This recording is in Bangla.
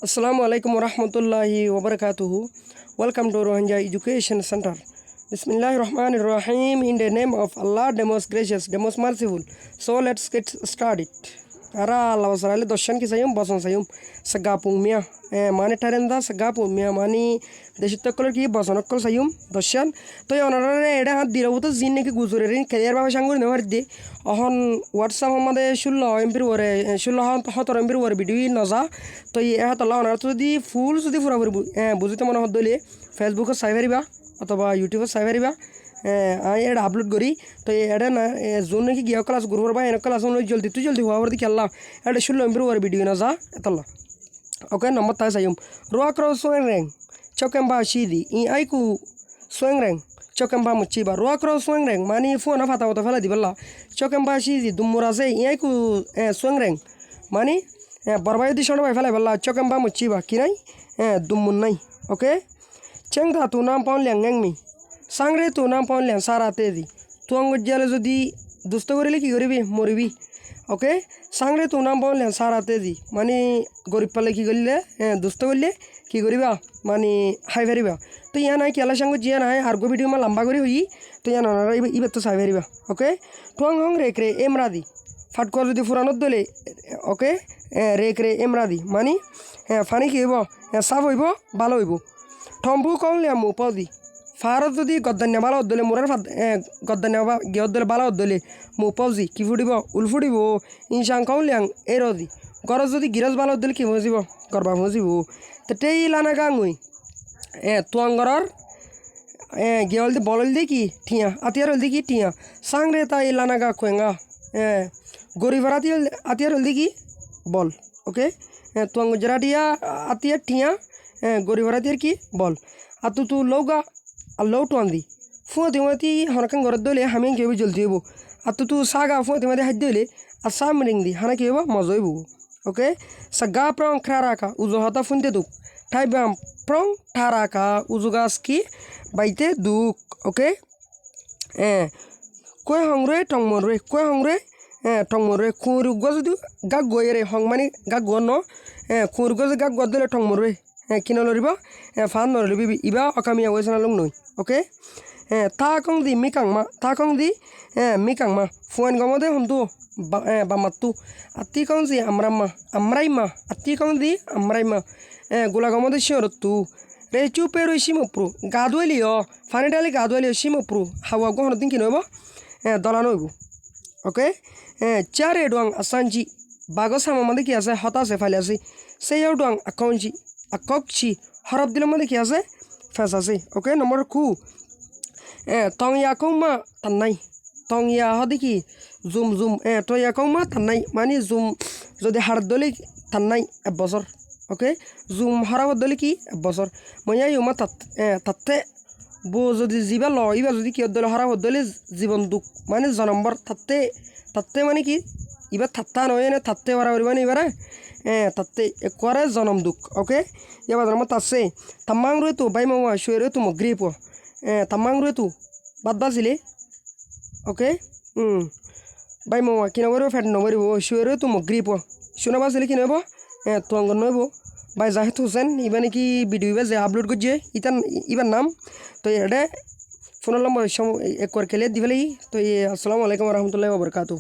Assalamu alaikum warahmatullahi wabarakatuh. Welcome to Rohingya Education Center. Bismillahirrahmanirrahim. In the name of Allah, the most gracious, the most merciful. So let's get started. Ara Allah wasarali doshan ki sayum boson sayum sagapung mia mani tarenda sagapung mia mani deshitokol ki bosonokol sayum doshan to yonarare eda hat dirawuto jinne ki guzurerin career baba shangur ne warde ohon whatsapp amade 16 mp wore 16 17 mp wore video naza to ye hat Allah onar to di full sudi pura bujite mone hodole facebook সাইভারিবা অথবা ইউটিউব সাইভারিবা এটা আপলোড করি তো এটা না জোন কি গিয়া ক্লাস গ্রুপের বা এনে ক্লাস জলদি হওয়া দি খেললা এটা 16 এমবি ওর ভিডিও না যা এতলা ওকে নম্বর তা সাইম রোয়া ক্রো সোং রেং চকেম্বা সিদি ই আইকু সোং রেং চকেম্বা মুচিবা রোয়া ক্রো সোং রেং মানি ফোন ফাতা ওটা ফেলা দিবলা চকেম্বা সিদি দুমুরা সে ই আইকু সোং রেং মানি বরবাই দি শোনা ফেলা বলা চকেম্বা মুচিবা কি নাই দুমুন নাই ওকে চেং দা তু নাম পাউন ল্যাং মি সাংরে তো নাম পাউন ল্যাং সারাতে দি তুই গজ্জালে যদি দুষ্ট করিলে কি করিবি মরিবি ওকে সাংরে তো নাম পাউন ল্যাং সারাতে দি মানে গরিব পালে কি করলে দুষ্ট করলে কি করিবা মানে হাই ফেরিবা তো ইয়া নাই কেলা সঙ্গ জিয়া নাই আর গো ভিডিও মা লম্বা করে হই তো ইয়া না ইবে তো সাই ফেরিবা ওকে টুয়াং হং রেক রে এমরাদি ফাটকর যদি ফুরানোর দলে ওকে রেক রে এমরাদি মানে ফানি কি হইব সাফ হইব ভালো হইব ঠম্বু কমলে মু পদি ফারত যদি গদ্দান্য বালা হদ্দলে মোরার গদ্দান্য গিয়দ্দলে বালা হদ্দলে মু পজি কি ফুটিব উল ফুটিব ইনসাং কমলিয়াং এরদি গরজ যদি গিরজ বালা হদ্দলে কি মজিব গরবা মজিব তো টেই লানা গাঙুই তুয়াঙ্গরর গিয়ল দি বলল দি কি ঠিয়া আতিয়ার হল দি কি ঠিয়া সাংরে তাই লানা গা কোয়েঙ্গা গরিবার আতিয়ার হল দি কি বল ওকে তুয়াঙ্গ জরাটিয়া আতিয়ার ঠিয়া গরিবরাতের কি বল আর তু লৌগা আর লৌ টান দি ফুঁতি মাতি হনকান ঘর দলে হামি কি হবি জলদি হবো আর তু সাগা ফুঁতি মাতি হাত দলে আর সাম রিং দি হানা কি হবো মজা হইব ওকে সাগা প্রং খারাকা উজো হতা ফুনতে দুক ঠাই বাম প্রং ঠারাকা উজো গাছ কি বাইতে দুক ওকে কয় হংরে টংমরে কয় হংরে টংমরে খুঁরুগ যদি গাক গয়ে হং মানে গাক গন ন খুঁরুগ যদি গাক গদ দলে টংমরে কিনা লরিব ফান নরিবি ইবা অকামিয়া ওয়েসনা লং নই ওকে তা কং দি মিকাং মা ফুয়ান গমদে হমতু বামাতু আত্তি কং দি আমরাইমা আত্তি কং দি আমরাইমা গোলা গমদে শিওরতু রে চুপে রই সিমপ্রু গাদুয়েলিও ফানি ডালি গাদুয়েলিও সিমপ্রু হাওয়া গহন দিন কি নইব দলানো হইব ওকে চারে ডুয়াং আসানজি বাগো সামামাদে কি আছে হতাশে ফাইলে আছে সেই ডুয়াং আকাউন্টজি আককছি হরফ দিলে মধ্যে কি আছে ফেস আছে ওকে নম্বর কু টং ইয়াকৌ মা টান্নাই টং ইয়া হদি কি জুম তো ইয়াকৌ মা টান্নাই মানে জুম যদি হার দলে টান্নাই এবছর ওকে জুম হরফ দলে কি এবছর মই ইউমা তাতে বো যদি জিবা ল ইবা যদি কি দলে হরফ দলে জীবন দুঃখ মানে জনম্বর তাতে মানে কি ইবা থাত্তা নয় না থাত্তে বাড়াবাড়ি মানে এবারে তাতে একবারে জনম দুঃখ ওকে এবার আমার তাছে তাম্মাং রয়ে তো বাই মামা শুয়ে রয়ে তো মগ্রিপ তাম্মাং রয়ে তো বাদ বাজিলে ওকে বাই মামা কিনা করবো ফ্যাট নবরিব শুয়ে রয়ে তো মগ্রিপ শুনে বাজিলে কি নব তো অঙ্গন নইব বাই জাহেদ হোসেন ইবা নাকি ভিডিও ইবা যে আপলোড করছে ইবার নাম তো এটা ফোনের নম্বর একবার খেলে দিবেলাই তো আসসালামু আলাইকুম রহমতুল্লাহ ওবরকাতুহ।